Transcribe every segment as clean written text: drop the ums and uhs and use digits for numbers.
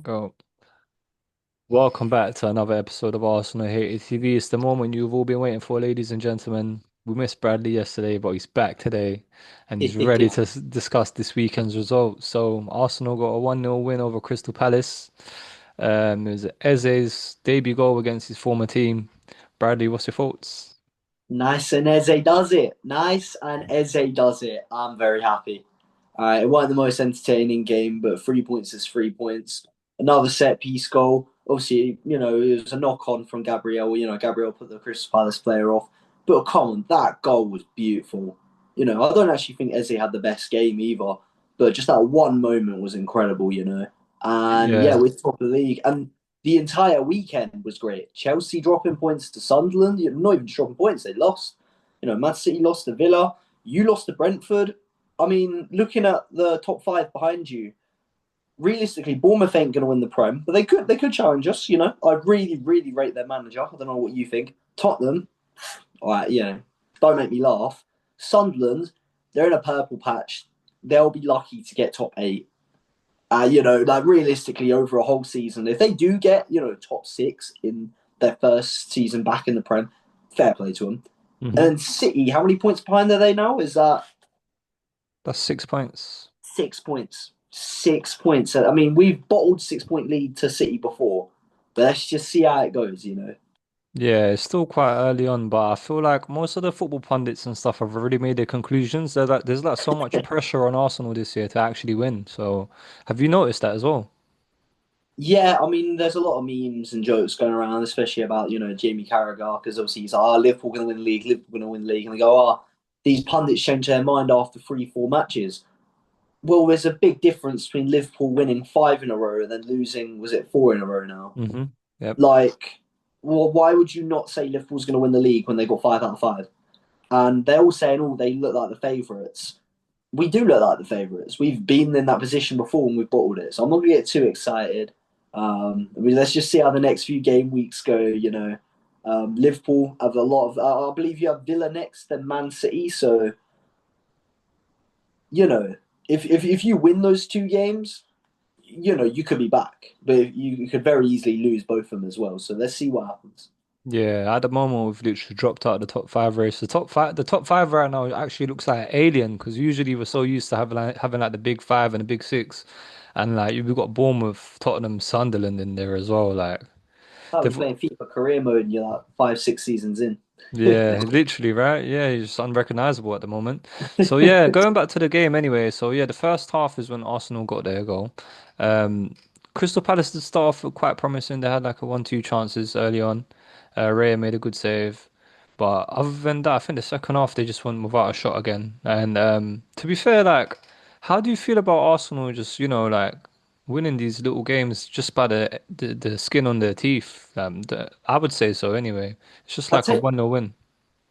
Go. Welcome back to another episode of Arsenal Hated TV. It's the moment you've all been waiting for, ladies and gentlemen. We missed Bradley yesterday, but he's back today and he's ready to discuss this weekend's results. So, Arsenal got a 1-0 win over Crystal Palace. It was Eze's debut goal against his former team. Bradley, what's your thoughts? Nice and Eze does it. Nice and Eze does it. I'm very happy. It wasn't the most entertaining game, but 3 points is 3 points. Another set piece goal. Obviously, it was a knock on from Gabriel. Gabriel put the Crystal Palace player off. But come on, that goal was beautiful. I don't actually think Eze had the best game either, but just that one moment was incredible. And yeah, Yeah. we're top of the league. And the entire weekend was great. Chelsea dropping points to Sunderland. Not even dropping points, they lost. Man City lost to Villa. You lost to Brentford. I mean, looking at the top five behind you, realistically, Bournemouth ain't going to win the Prem, but they could challenge us. I really, really rate their manager. I don't know what you think. Tottenham, all right, don't make me laugh. Sunderland, they're in a purple patch. They'll be lucky to get top eight. Like realistically, over a whole season, if they do get top six in their first season back in the Prem, fair play to them. hmm And City, how many points behind are they now? Is that That's 6 points. 6 points? 6 points. I mean, we've bottled 6 point lead to City before, but let's just see how it goes. Yeah, it's still quite early on, but I feel like most of the football pundits and stuff have already made their conclusions. There's like so much pressure on Arsenal this year to actually win. So, have you noticed that as well? Yeah, I mean, there's a lot of memes and jokes going around, especially about Jamie Carragher, because obviously he's like, Liverpool going to win the league, Liverpool going to win the league, and they go, these pundits change their mind after 3, 4 matches. Well, there's a big difference between Liverpool winning five in a row and then losing, was it four in a row now? Yep. Like, well, why would you not say Liverpool's going to win the league when they got 5 out of 5? And they're all saying, oh, they look like the favourites. We do look like the favourites. We've been in that position before and we've bottled it. So I'm not going to get too excited. I mean, let's just see how the next few game weeks go. Liverpool have a lot of. I believe you have Villa next, then Man City. So you know, if you win those two games, you could be back, but you could very easily lose both of them as well. So let's see what happens. Yeah, at the moment we've literally dropped out of the top five race. The top five right now actually looks like an alien because usually we're so used to having like the big five and the big six, and like we've got Bournemouth, Tottenham, Sunderland in there as well. Like I'll be they've playing FIFA career mode, and you're like 5, 6 seasons in. Yeah, literally, right? Yeah, he's just unrecognizable at the moment. So yeah, going back to the game anyway. So yeah, the first half is when Arsenal got their goal. Um, Crystal Palace did start off quite promising. They had like a 1-2 chances early on. Raya made a good save, but other than that, I think the second half they just went without a shot again. And to be fair, like, how do you feel about Arsenal just like winning these little games just by the skin on their teeth? I would say so anyway. It's just I like a take 1-0 win.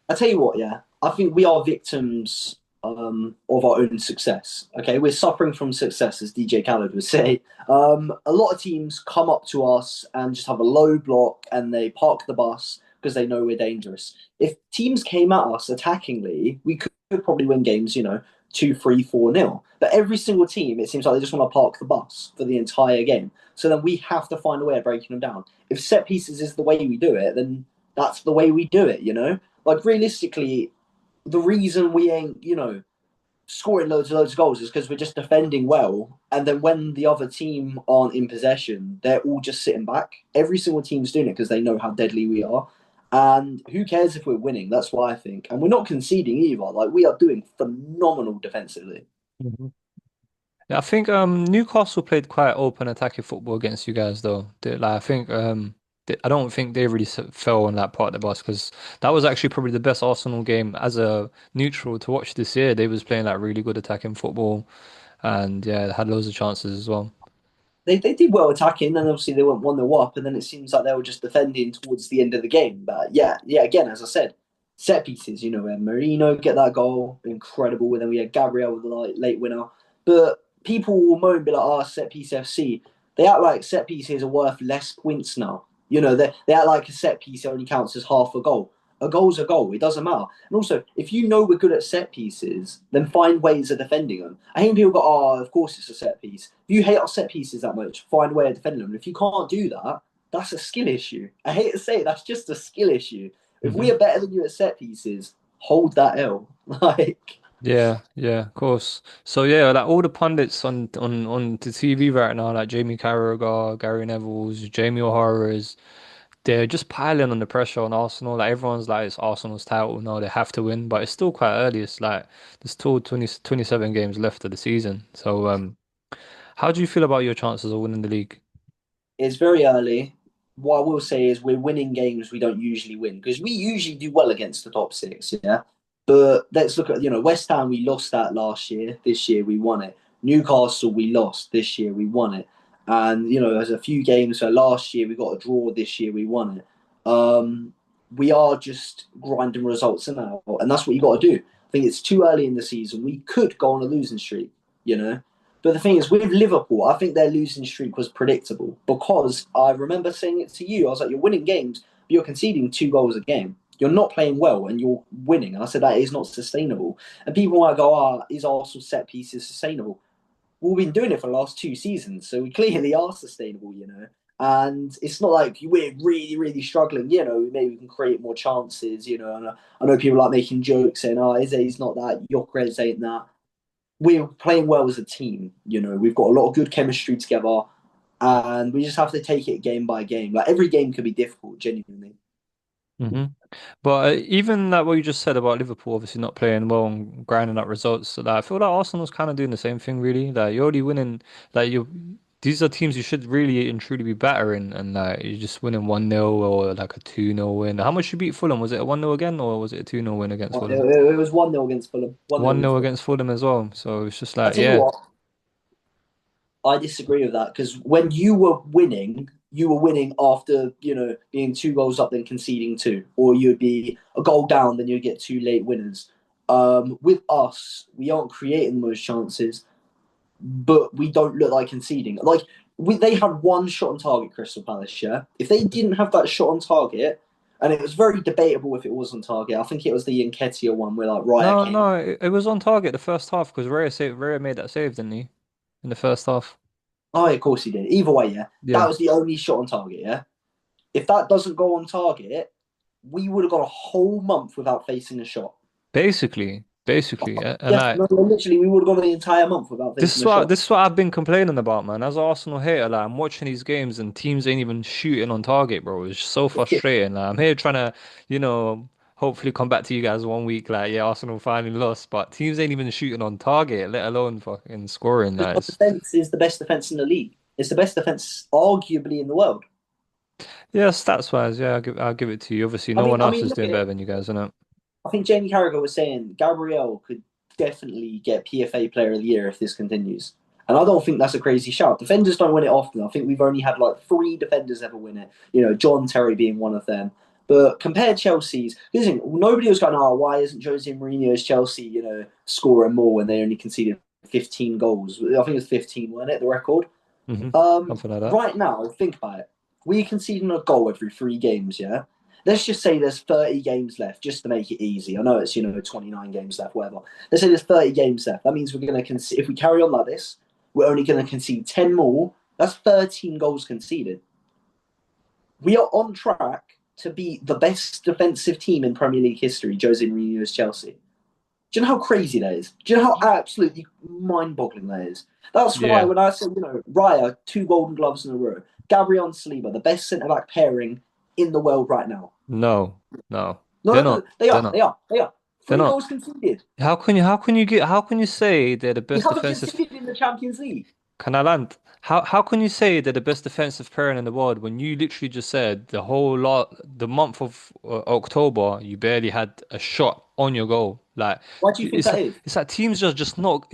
I tell you what, yeah, I think we are victims of our own success. Okay, we're suffering from success, as DJ Khaled would say. A lot of teams come up to us and just have a low block and they park the bus because they know we're dangerous. If teams came at us attackingly, we could probably win games, 2, 3, 4 nil. But every single team, it seems like they just want to park the bus for the entire game. So then we have to find a way of breaking them down. If set pieces is the way we do it, then that's the way we do it. Like realistically, the reason we ain't, scoring loads and loads of goals is because we're just defending well. And then when the other team aren't in possession, they're all just sitting back. Every single team's doing it because they know how deadly we are. And who cares if we're winning? That's what I think. And we're not conceding either. Like we are doing phenomenal defensively. Mhm. Yeah, I think Newcastle played quite open attacking football against you guys though. Like I think I don't think they really fell on that part of the bus because that was actually probably the best Arsenal game as a neutral to watch this year. They was playing like really good attacking football and yeah, they had loads of chances as well. They did well attacking, and obviously they went 1-0 up, and then it seems like they were just defending towards the end of the game. But yeah, again, as I said, set pieces, where Marino get that goal, incredible. And then we had Gabriel with the late winner. But people will moan, be like, set piece FC. They act like set pieces are worth less points now. They act like a set piece only counts as half a goal. A goal's a goal. It doesn't matter. And also, if you know we're good at set pieces, then find ways of defending them. I hate people go, oh, of course it's a set piece. If you hate our set pieces that much, find a way of defending them. And if you can't do that, that's a skill issue. I hate to say it, that's just a skill issue. If we Hmm. are better than you at set pieces, hold that L. Like, Yeah, yeah, of course. So yeah, like all the pundits on the TV right now, like Jamie Carragher, Gary Neville's, Jamie O'Hara's, they're just piling on the pressure on Arsenal. Like everyone's like it's Arsenal's title, no, they have to win, but it's still quite early. It's like there's still 27 games left of the season. So how do you feel about your chances of winning the league? it's very early. What I will say is we're winning games we don't usually win because we usually do well against the top six, yeah. But let's look at West Ham. We lost that last year. This year we won it. Newcastle we lost. This year we won it. And there's a few games. So last year we got a draw. This year we won it. We are just grinding results now, and that's what you got to do. I think it's too early in the season. We could go on a losing streak, you know. But the thing is, with Liverpool, I think their losing streak was predictable because I remember saying it to you. I was like, you're winning games, but you're conceding 2 goals a game. You're not playing well and you're winning. And I said, that is not sustainable. And people might go, is Arsenal set pieces sustainable? Well, we've been doing it for the last 2 seasons. So we clearly are sustainable. And it's not like we're really, really struggling. Maybe we can create more chances. And I know people like making jokes saying, Ize's not that, Gyökeres ain't that. We're playing well as a team. We've got a lot of good chemistry together, and we just have to take it game by game. Like every game could be difficult, genuinely. Hmm. But even like what you just said about Liverpool obviously not playing well and grinding out results, so that I feel like Arsenal's kind of doing the same thing really. Like you're already winning, like you, these are teams you should really and truly be battering, and like you're just winning 1-0 or like a 2-0 win. How much you beat Fulham? Was it a 1-0 again or was it a 2-0 win against It, Fulham? it was 1-0 against Fulham. 1-0 1-0 against Fulham. against Fulham as well. So it's just I like tell you yeah. what, I disagree with that because when you were winning after being 2 goals up, then conceding two, or you'd be a goal down, then you'd get two late winners. With us, we aren't creating those chances, but we don't look like conceding. Like they had one shot on target, Crystal Palace. Yeah, if they didn't have that shot on target, and it was very debatable if it was on target. I think it was the Nketiah one where like Raya No, came. no, it was on target the first half because Raya made that save, didn't he? In the first half. Oh, of course he did. Either way, yeah, that Yeah. was the only shot on target. Yeah, if that doesn't go on target, we would have got a whole month without facing a shot. Basically, and Yeah, like no, literally, we would have gone the entire month without facing a shot. this is what I've been complaining about, man. As an Arsenal hater, like I'm watching these games and teams ain't even shooting on target, bro. It's so frustrating. Like, I'm here trying to, hopefully come back to you guys one week. Like, yeah, Arsenal finally lost, but teams ain't even shooting on target, let alone fucking scoring. Because Like, our defense is the best defense in the league. It's the best defense, arguably, in the world. yeah, stats wise, yeah, I'll give it to you. Obviously, no one I else mean, is look doing at better it. than you guys, innit? I think Jamie Carragher was saying Gabriel could definitely get PFA Player of the Year if this continues. And I don't think that's a crazy shout. Defenders don't win it often. I think we've only had like 3 defenders ever win it. John Terry being one of them. But compare Chelsea's, listen, nobody was going, why isn't Jose Mourinho's Chelsea, scoring more when they only conceded 15 goals? I think it was 15, wasn't it, the record? Hmm. Something like that. Right now, think about it. We're conceding a goal every 3 games, yeah? Let's just say there's 30 games left, just to make it easy. I know it's 29 games left, whatever. Let's say there's 30 games left. That means we're going to concede. If we carry on like this, we're only going to concede 10 more. That's 13 goals conceded. We are on track to be the best defensive team in Premier League history. Jose Mourinho's Chelsea. Do you know how crazy that is? Do you know how absolutely mind-boggling that is? That's why Yeah. when I said, Raya, 2 Golden Gloves in a row, Gabriel and Saliba, the best centre-back pairing in the world right now. No, no, No, they're no, no, not. they They're are, not. they are, they are. They're Three not. goals conceded. How can you say they're the We best haven't defensive? conceded in the Champions League. Can I land? How can you say they're the best defensive pairing in the world when you literally just said the month of October you barely had a shot on your goal? Like Why do you think that is? it's like teams just not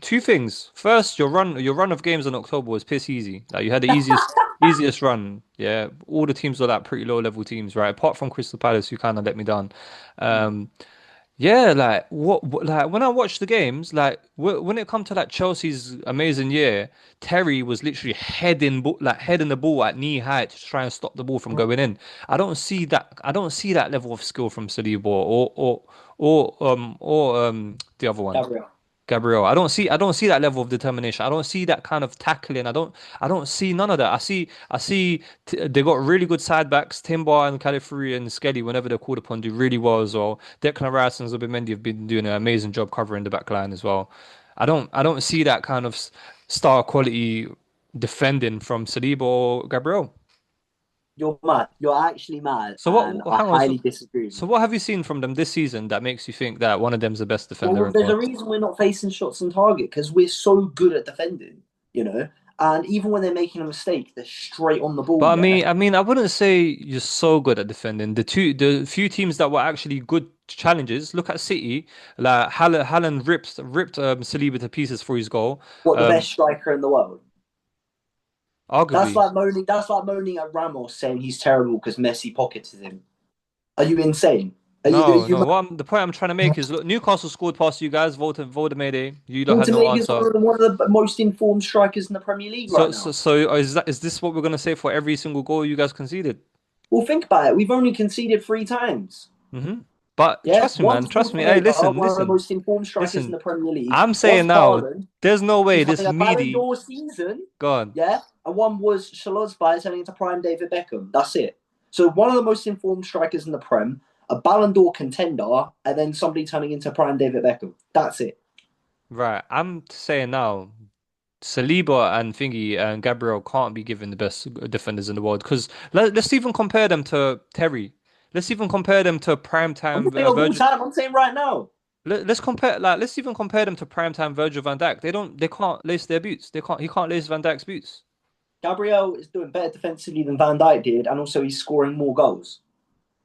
two things. First, your run of games in October was piss easy. Like you had the easiest run. Yeah, all the teams were like pretty low level teams, right? Apart from Crystal Palace, who kind of let me down. Um, Yeah, like like when I watch the games, like when it comes to like Chelsea's amazing year, Terry was literally heading the ball at knee height to try and stop the ball from Mhm. going in. I don't see that. I don't see that level of skill from Saliba or the other one. Gabriel. Gabriel. I don't see that level of determination. I don't see that kind of tackling. I don't see none of that. I see they got really good side backs. Timber and Califuri and Skelly, whenever they're called upon, do really well as well. Declan Rice and Zubimendi have been doing an amazing job covering the back line as well. I don't see that kind of star quality defending from Saliba or Gabriel. You're mad. You're actually mad, So and what? I Hang on. highly disagree with So you. what have you seen from them this season that makes you think that one of them's the best defender Well, in the there's a world? reason we're not facing shots on target because we're so good at defending, you know. And even when they're making a mistake, they're straight on the ball. But Yeah. I wouldn't say you're so good at defending. The few teams that were actually good challenges. Look at City. Like Haaland ripped Saliba to pieces for his goal. What, the Um, best striker in the world? Arguably, That's like moaning at Ramos saying he's terrible because Messi pocketed him. Are you insane? no. The point I'm trying to make is look, Newcastle scored past you guys. Voted Mayday. You lot had no Ultimately, he's answer. one of the most informed strikers in the Premier League right now. So is this what we're gonna say for every single goal you guys conceded? Well, think about it. We've only conceded 3 times. hmm But Yeah, trust me, man. one's Trust from me. Hey, Maeda, one of the listen. most informed strikers in Listen. the Premier League. I'm One's saying now, Haaland, there's no way who's this having a Ballon meaty. d'Or season. Go on. Yeah, and one was Shalozbai turning into prime David Beckham. That's it. So one of the most informed strikers in the Prem, a Ballon d'Or contender, and then somebody turning into prime David Beckham. That's it. Right. I'm saying now, Saliba and Thingy and Gabriel can't be given the best defenders in the world because let's even compare them to Terry. Let's even compare them to I'm primetime not saying of all Virgil. time. I'm saying right now. Let's compare let's even compare them to primetime Virgil van Dijk. They can't lace their boots. He can't lace Van Dijk's boots. Gabriel is doing better defensively than Van Dijk did, and also he's scoring more goals.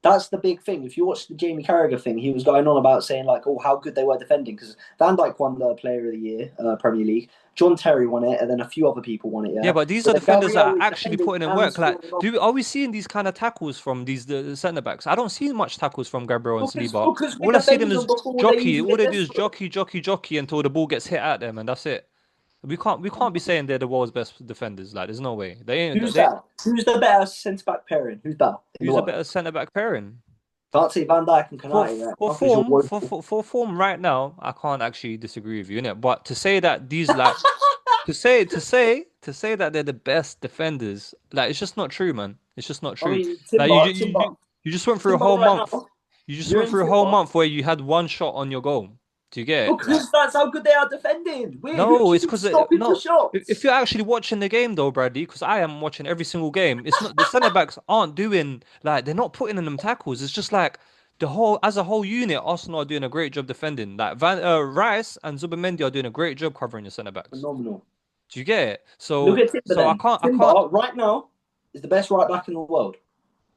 That's the big thing. If you watch the Jamie Carragher thing, he was going on about saying like, "Oh, how good they were defending," because Van Dijk won the Player of the Year, Premier League. John Terry won it, and then a few other people won it. Yeah, Yeah, but these are but then defenders that Gabriel are is actually defending putting in and work. Like, scoring goals are we seeing these kind of tackles from these the centre backs? I don't see much tackles from Gabriel and Saliba. because we All I see them defended them is before they jockey. even All get they do is desperate. jockey until the ball gets hit at them, and that's it. We can't be saying they're the world's best defenders. Like, there's no way. They ain't. Who's that? Who's the better centre back pairing? Who's better in the Who's a world? better centre back pairing? Can't say Van Dijk and Konaté right now because you're woeful. For form right now, I can't actually disagree with you, innit? But to say that these like to say that they're the best defenders, like it's just not true, man. It's just not I true. mean, Like you just went through a Timber whole right month. now. You just You're went in through a whole Timber. month where you had one shot on your goal. Do you get it? Like Because that's how good they are defending. Who no, do you it's think's because stopping the no. If shots? you're actually watching the game though, Bradley, because I am watching every single game, it's not the centre backs aren't doing like they're not putting in them tackles. It's just like the whole as a whole unit, Arsenal are doing a great job defending. Like Rice and Zubimendi are doing a great job covering your centre backs. Phenomenal. Do you get it? Look at Timber So then. I Timber can't. right now is the best right back in the world.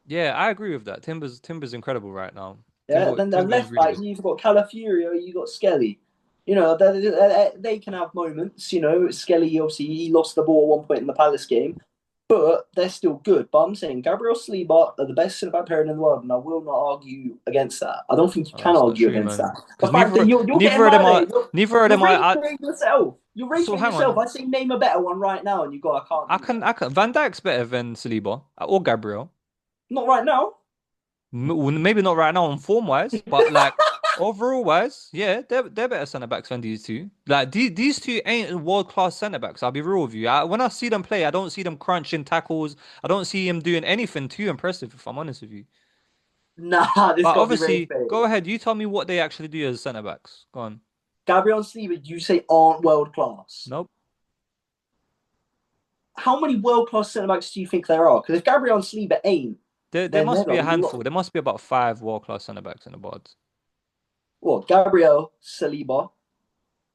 Yeah, I agree with that. Timber's incredible right now. Yeah, then the Timber is left really back, good. you've got Calafiori, you got Skelly. You know, they can have moments. You know, Skelly obviously he lost the ball at one point in the Palace game, but they're still good. But I'm saying Gabriel Saliba are the best centre back pairing in the world, and I will not argue against that. I don't think you Oh, can that's not argue true, against man. that. The Because fact that you're getting violated, neither of you're them are. rating yourself. You're So rating hang yourself. on. I say name a better one right now, and you go, I can't do that. I can. Van Dijk's better than Saliba or Gabriel. Not right now. Well, maybe not right now on form wise, but like overall wise, yeah, they're better centre backs than these two. Like these two ain't world class centre backs. I'll be real with you. When I see them play, I don't see them crunching tackles. I don't see him doing anything too impressive. If I'm honest with you. Nah, this But got to be very obviously, fake. go ahead. You tell me what they actually do as centre backs. Go on. Gabriel and Saliba, you say aren't world class. Nope. How many world class centre backs do you think there are? Because if Gabriel and Saliba ain't, There then must there's be a a handful. lot. There must be about five world class centre backs in the board. What? Gabriel, Saliba,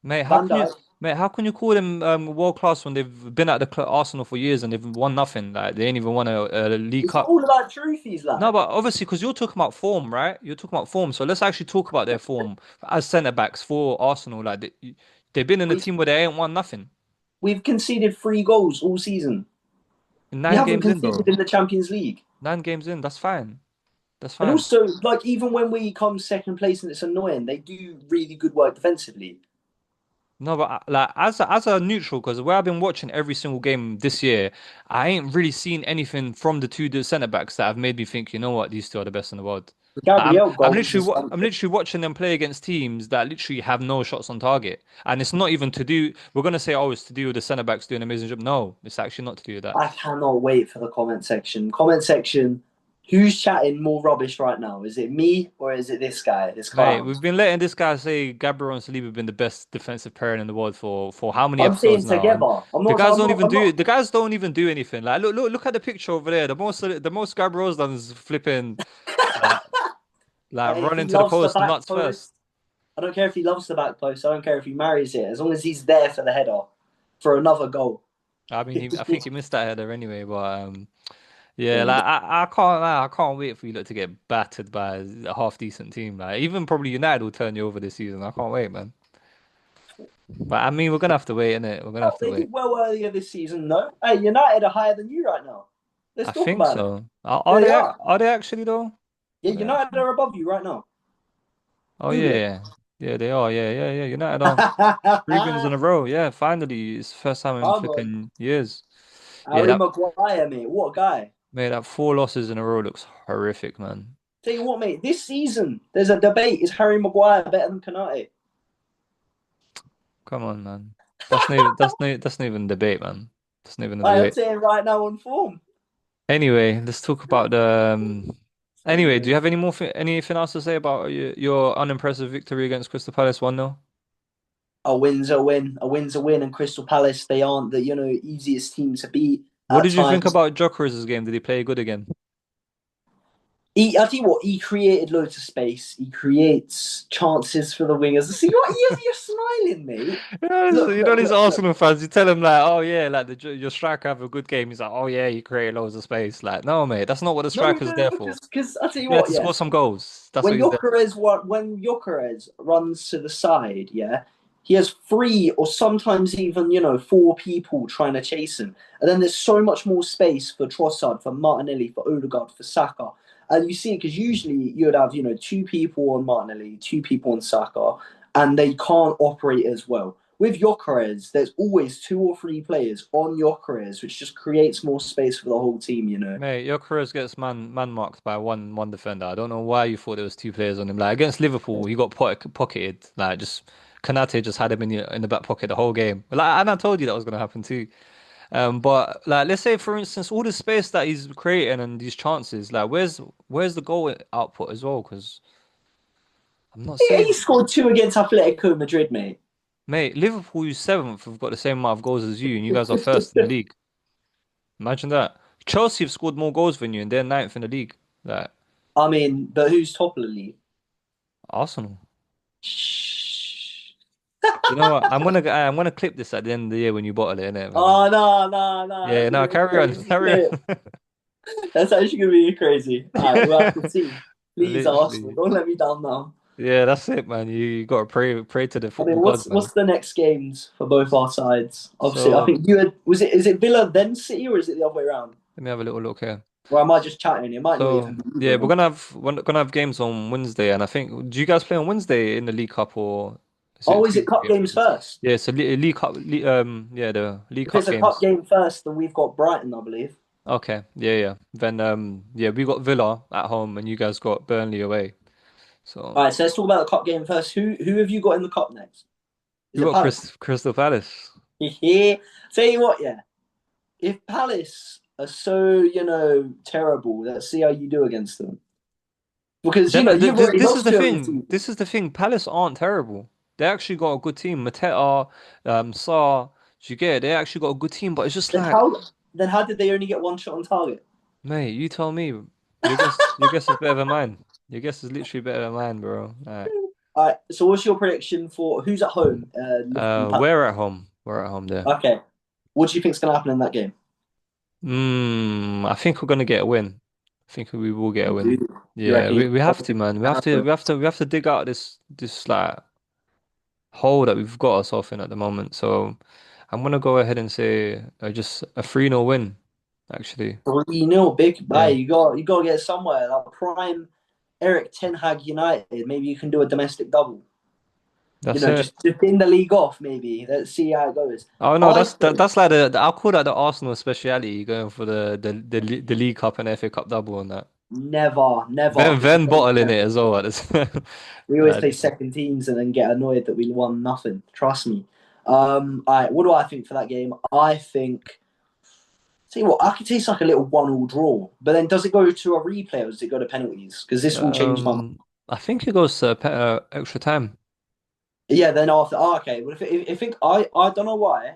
Mate, Van Dijk. how can you call them world class when they've been at the Arsenal for years and they've won nothing? Like they ain't even won a League It's Cup. all about trophies, No, lad. but obviously, because you're talking about form, right? You're talking about form. So let's actually talk about their form as centre backs for Arsenal. Like they've been in a We've, team where they ain't won nothing. we've conceded 3 goals all season. We Nine haven't games in conceded though. in the Champions League. 9 games in, that's fine. That's And fine. also, like, even when we come second place and it's annoying, they do really good work defensively. No, but like as a neutral, because where I've been watching every single game this year, I ain't really seen anything from the two centre backs that have made me think, you know what, these two are the best in the world. The Like, Gabriel goals is I'm something. literally watching them play against teams that literally have no shots on target, and it's not even to do. We're gonna say, oh, it's to do with the centre backs doing an amazing job. No, it's actually not to do with that. I cannot wait for the comment section. Comment section. Who's chatting more rubbish right now? Is it me or is it this guy, this Mate, clown? we've been letting this guy say Gabriel and Saliba have been the best defensive pairing in the world for how many I'm episodes saying now? And together. I'm not. I'm not. I'm not. the guys don't even do anything. Like look at the picture over there. The most Gabriel's done is flipping like If he running to the loves the post back nuts post, first. I don't care if he loves the back post. I don't care if he marries it. As long as he's there for the header, for another goal. I mean, I think he missed that header anyway, but yeah, like I can't lie, I can't wait for you lot to get battered by a half decent team. Like even probably United will turn you over this season. I can't wait, man. But I mean, we're gonna have to wait, innit? We're gonna Oh, have to they wait. did well earlier this season, though. Hey, United are higher than you right now. Let's I talk think about it. so. Yeah, they are. Are they actually though? Yeah, Are they United actually? are above you right now. Oh Google yeah, it. yeah, yeah. They are. Yeah, yeah, yeah. United are three wins in a row. Yeah, finally, it's the first time in Come on. flipping years. Yeah, Harry Maguire, mate. What a guy. that four losses in a row looks horrific, man. Tell you what, mate, this season, there's a debate. Is Harry Maguire better than Konaté? Come on, man. That's not even debate, man. That's not even a I'm debate. saying right now on form. Anyway, let's talk about the. Anyway, do you have any anything else to say about your unimpressive victory against Crystal Palace 1-0? A win's a win. A win's a win. And Crystal Palace, they aren't the easiest team to beat What at did you think times. about Jokeris' game? Did he play good again? I tell you what, he created loads of space. He creates chances for the wingers. See what you're smiling, mate. You know these Look. Arsenal fans. You tell them like, oh yeah, like your striker have a good game. He's like, oh yeah, you create loads of space. Like, no, mate, that's not what the No, striker's there for. because I tell He's you there what, to yeah. score some goals. That's what when he's there. Jokeres runs to the side, yeah, he has three or sometimes even four people trying to chase him, and then there's so much more space for Trossard, for Martinelli, for Odegaard, for Saka, and you see because usually you would have two people on Martinelli, two people on Saka, and they can't operate as well. With Jokeres, there's always two or three players on Jokeres, which just creates more space for the whole team. Mate, your Jokeris gets man marked by one defender. I don't know why you thought there was two players on him. Like against Liverpool, he got pocketed. Like just Konaté just had him in the back pocket the whole game. Like and I told you that was gonna happen too. But like let's say for instance, all the space that he's creating and these chances, like where's the goal output as well? Because I'm not He seeing. scored two against Atletico Madrid, mate. Mate, Liverpool, you seventh, have got the same amount of goals as you, and you guys are first in the league. Imagine that. Chelsea have scored more goals than you, and they're ninth in the league. Like I mean, but who's top of the league? Arsenal. Shh. You know what? I'm gonna clip this at the end of the year when you bottle it, innit? We're gonna. Oh no, no, no! Yeah, That's no, gonna be a carry on, crazy carry clip. on. That's actually gonna be crazy. All right, we'll have to see. Please, Arsenal, Literally. don't let me down now. Yeah, that's it, man. You gotta pray to the I mean, football gods, man. what's the next games for both our sides? Obviously, I So think you had was it is it Villa then City or is it the other way around? let me have a little look here. Or am I just chatting? It might not even So be either yeah, of them. we're gonna have games on Wednesday, and I think do you guys play on Wednesday in the League Cup or is it Oh, is it Tuesday cup games games? first? Yeah, so League Cup, yeah, the League If it's Cup a cup games. game first, then we've got Brighton, I believe. Okay, yeah, yeah. Then yeah, we got Villa at home, and you guys got Burnley away. So All right, so let's talk about the cup game first. Who have you got in the cup next? Is we it got Palace? Crystal Palace. Yeah. Tell you what, yeah. If Palace are so, terrible, let's see how you do against them. Because, Then you've already this is lost the two of your thing. season. This is the thing. Palace aren't terrible. They actually got a good team. Mateta, Sarr, you get it? They actually got a good team, but it's just Then like, how did they only get one shot on target? mate, you tell me. Your guess is better than mine. Your guess is literally better than mine, bro. All right, so what's your prediction for who's at home? Liverpool Palace. We're at home. We're at home there. Okay. What do you think's gonna happen in that game? I think we're gonna get a win. I think we will get a You win. do. You Yeah, reckon? we have to, man. We have to dig out this like hole that we've got ourselves in at the moment. So I'm gonna go ahead and say just a 3-0 win. actually. 3-0, big. Yeah, Hey, you got to get somewhere. Like prime Eric Ten Hag United. Maybe you can do a domestic double. that's it. Just in the league off. Maybe let's see how it goes. Oh no, I that's like I'll call that the Arsenal speciality, going for the League Cup and FA Cup double and that. never, Then because we then always bottling it as well at this. Uh, play second teams and then get annoyed that we won nothing. Trust me. All right, what do I think for that game? I think. See what I could taste like a little 1-1 draw, but then does it go to a replay or does it go to penalties? Because this will change my mind. I think it goes extra time. Yeah, then after, okay. Well, if it, I don't know why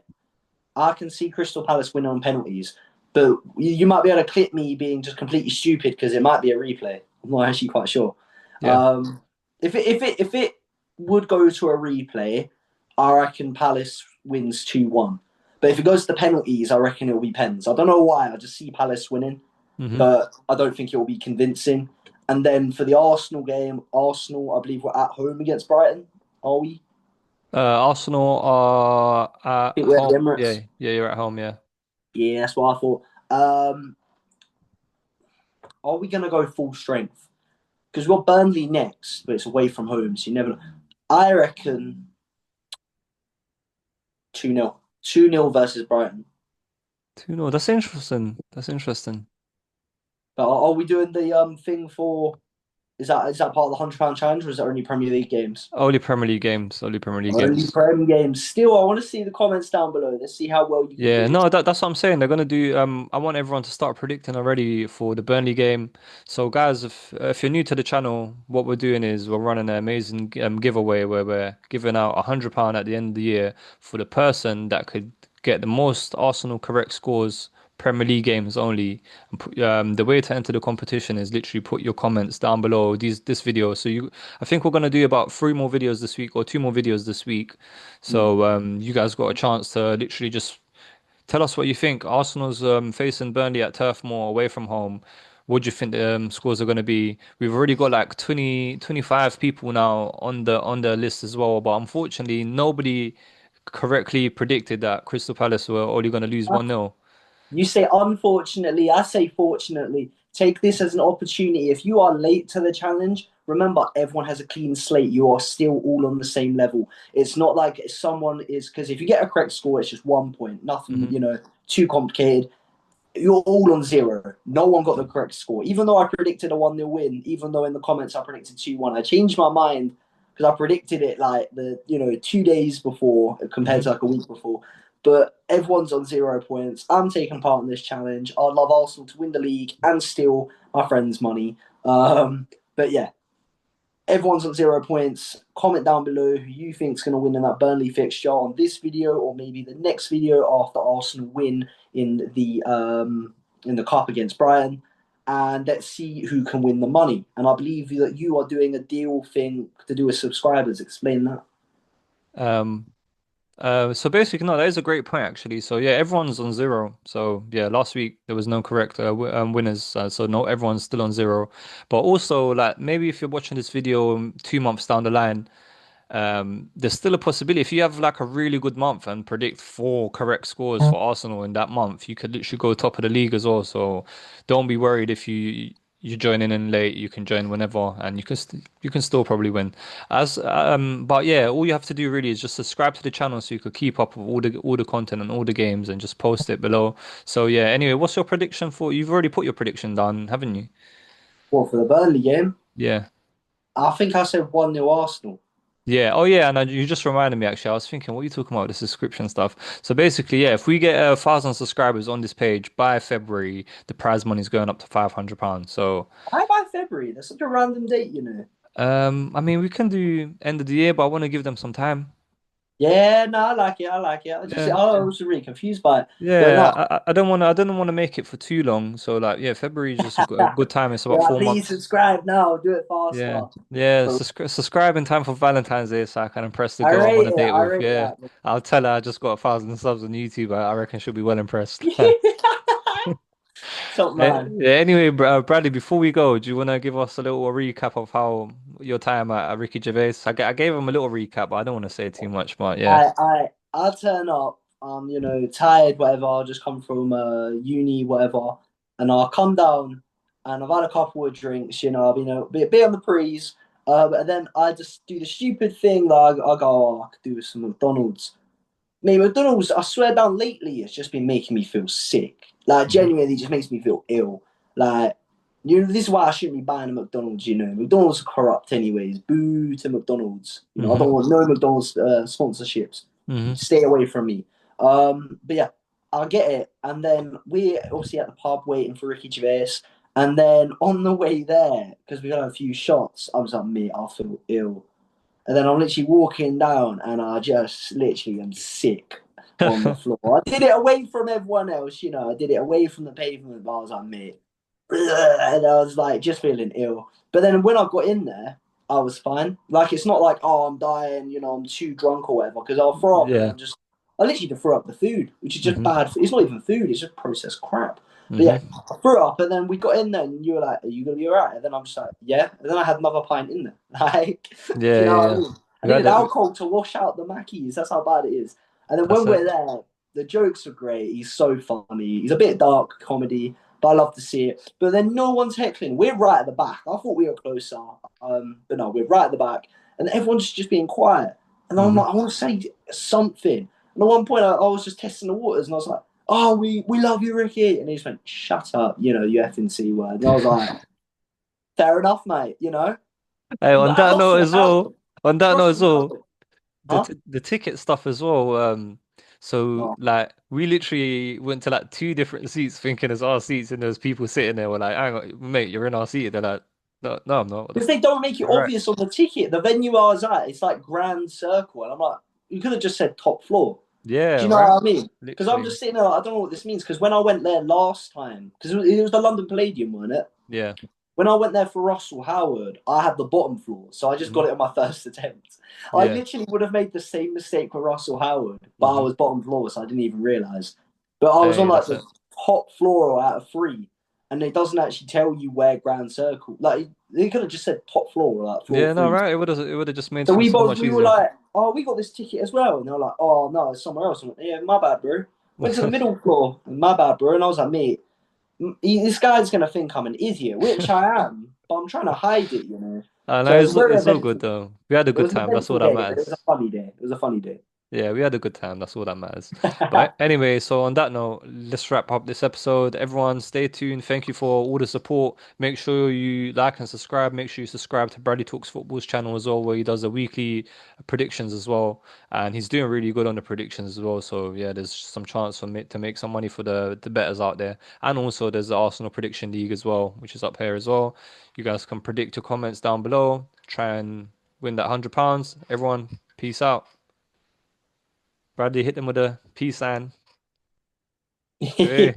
I can see Crystal Palace win on penalties, but you might be able to clip me being just completely stupid because it might be a replay. I'm not actually quite sure. Yeah. If it would go to a replay, I reckon Palace wins 2-1. But if it goes to the penalties, I reckon it will be pens. I don't know why. I just see Palace winning, hmm but I don't think it will be convincing. And then for the Arsenal game, Arsenal, I believe we're at home against Brighton. Are we? Arsenal are I at think we're at the home. Yeah, Emirates. yeah, you're at home. Yeah. Yeah, that's what I thought. Are we going to go full strength? Because we've got Burnley next, but it's away from home, so you never know. I reckon 2-0. 2-0 versus Brighton. 2-0. That's interesting. That's interesting. But are we doing the thing for. Is that part of the £100 challenge, or is that only Premier League games? Only Premier League games. Only Premier League Only games. Premier games. Still, I want to see the comments down below. Let's see how well you can Yeah, predict. no, that's what I'm saying. They're gonna do. I want everyone to start predicting already for the Burnley game. So, guys, if you're new to the channel, what we're doing is we're running an amazing giveaway where we're giving out £100 at the end of the year for the person that could get the most Arsenal correct scores. Premier League games only. And the way to enter the competition is literally put your comments down below this video. I think we're gonna do about 3 more videos this week or 2 more videos this week. Mm. So you guys got a chance to literally just tell us what you think. Arsenal's facing Burnley at Turf Moor away from home. What do you think the scores are going to be? We've already got like 20, 25 people now on the list as well, but unfortunately, nobody correctly predicted that Crystal Palace were only going to lose 1-0. You say unfortunately, I say fortunately. Take this as an opportunity. If you are late to the challenge, remember everyone has a clean slate. You are still all on the same level. It's not like someone is, because if you get a correct score, it's just 1 point. Nothing, hmm too complicated. You're all on zero. No one got the correct score. Even though I predicted a 1-0 win, even though in the comments I predicted 2-1, I changed my mind because I predicted it like 2 days before compared hmm to like a week before. But everyone's on 0 points. I'm taking part in this challenge. I'd love Arsenal to win the league and steal my friend's money. But yeah, everyone's on 0 points. Comment down below who you think is going to win in that Burnley fixture on this video or maybe the next video after Arsenal win in the cup against Brighton. And let's see who can win the money. And I believe that you are doing a deal thing to do with subscribers. Explain that. Um, so basically, no, that is a great point actually. So yeah, everyone's on zero. So yeah, last week there was no correct winners. So no, everyone's still on zero. But also, like maybe if you're watching this video 2 months down the line, there's still a possibility if you have like a really good month and predict 4 correct scores for Arsenal in that month, you could literally go top of the league as well. So don't be worried if you join in late. You can join whenever, and you can still probably win. But yeah, all you have to do really is just subscribe to the channel so you could keep up with all the content and all the games, and just post it below. So yeah, anyway, what's your prediction for? You've already put your prediction down, haven't you? Well, for the Burnley game, Yeah. I think I said 1-0 Arsenal. Yeah. Oh, yeah. And you just reminded me, actually. I was thinking, what are you talking about? The subscription stuff. So basically, yeah, if we get 1,000 subscribers on this page by February, the prize money is going up to £500. So, Why by February? That's such a random date. I mean, we can do end of the year, but I want to give them some time. Yeah, no, I like it. I like it. Yeah. I was really confused by it. But Yeah. no, I don't want to make it for too long. So, like, yeah, February is just a good time. It's about yeah, four please months. subscribe now. Do it Yeah. faster. Yeah. But Subscribe in time for Valentine's Day so I can impress the I girl I'm on rate a it. date I with. rate Yeah. that. I'll tell her I just got 1,000 subs on YouTube. I reckon she'll be well impressed. Top man. Yeah, anyway, Bradley, before we go, do you want to give us a little recap of how your time at Ricky Gervais? I gave him a little recap, but I don't want to say too much. But yeah, I'll turn up. I'm, tired, whatever. I'll just come from uni, whatever, and I'll come down and I've had a couple of drinks, I've been a bit on the prees, but then I just do the stupid thing that I go, oh, I could do with some McDonald's. Mate, McDonald's, I swear down lately, it's just been making me feel sick. Like, Hmm. genuinely, it just makes me feel ill. Like, this is why I shouldn't be buying a McDonald's, McDonald's are corrupt anyways. Boo to McDonald's. I Hmm. don't want no McDonald's sponsorships. Hmm. Stay away from me. But yeah, I'll get it. And then we're obviously at the pub waiting for Ricky Gervais. And then on the way there, because we got a few shots, I was like, mate, I feel ill. And then I'm literally walking down and I just literally am sick on the floor. I did it away from everyone else, I did it away from the pavement, but I was like, mate. And I was like, just feeling ill. But then when I got in there, I was fine. Like, it's not like, oh, I'm dying, I'm too drunk or whatever, because I'll throw up and Yeah. I literally just throw up the food, which is just Hmm. bad. It's not even food, it's just processed crap. But yeah, Hmm. I threw up and then we got in there and you were like, are you going to be all right? And then I'm just like, yeah. And then I had another pint in there. Like, do Yeah, you know what I yeah. mean? I We had needed it. alcohol to wash out the Mackies. That's how bad it is. And then That's when it. we're there, the jokes are great. He's so funny. He's a bit dark comedy, but I love to see it. But then no one's heckling. We're right at the back. I thought we were closer, but no, we're right at the back, and everyone's just being quiet. And I'm Hmm. like, I want to say something. And at one point, I was just testing the waters, and I was like, "Oh, we love you, Ricky," and he just went, "Shut up, you effing c word." And I was like, "Fair enough, mate. Hey, on that note Russell as well. Howard, On that note as Russell well. Howard, the huh?" t the ticket stuff as well. So Oh. like we literally went to like two different seats, thinking it's our seats, and there's people sitting there. We're like, hang on, mate, you're in our seat. They're like, no, no, I'm not. What the Because f they don't make it All right. obvious on the ticket. The venue I was at, it's like Grand Circle. And I'm like, you could have just said top floor. Yeah, Do you know right. what I mean? Because I'm Literally. just sitting there, like, I don't know what this means. Because when I went there last time, because it was the London Palladium, wasn't it? Yeah. When I went there for Russell Howard, I had the bottom floor. So I just Hmm. got it on my first attempt. I Yeah. literally would have made the same mistake with Russell Howard, but I Hmm. was bottom floor, so I didn't even realize. But I was on Hey, like that's the it. top floor out of three, and it doesn't actually tell you where Grand Circle. Like they could have just said top floor, like floor Yeah, no, three. right. It would have just made So things we so both much we were easier. like, oh, we got this ticket as well, and they were like, oh no, it's somewhere else. I went, yeah, my bad, bro. Went to the middle floor, my bad, bro. And I was like, mate, this guy's gonna think I'm an idiot, which I am, but I'm trying to hide it. I So know it was a very it's all good eventful. though. We had a It good was an time. That's all eventful that day, but it was a matters. funny day. It was a funny day. Yeah, we had a good time. That's all that matters. But anyway, so on that note, let's wrap up this episode. Everyone, stay tuned. Thank you for all the support. Make sure you like and subscribe. Make sure you subscribe to Bradley Talks Football's channel as well, where he does the weekly predictions as well. And he's doing really good on the predictions as well. So yeah, there's some chance for me to make some money for the betters out there. And also there's the Arsenal Prediction League as well, which is up here as well. You guys can predict your comments down below. Try and win that £100. Everyone, peace out. Bradley hit them with a peace sign. Hey.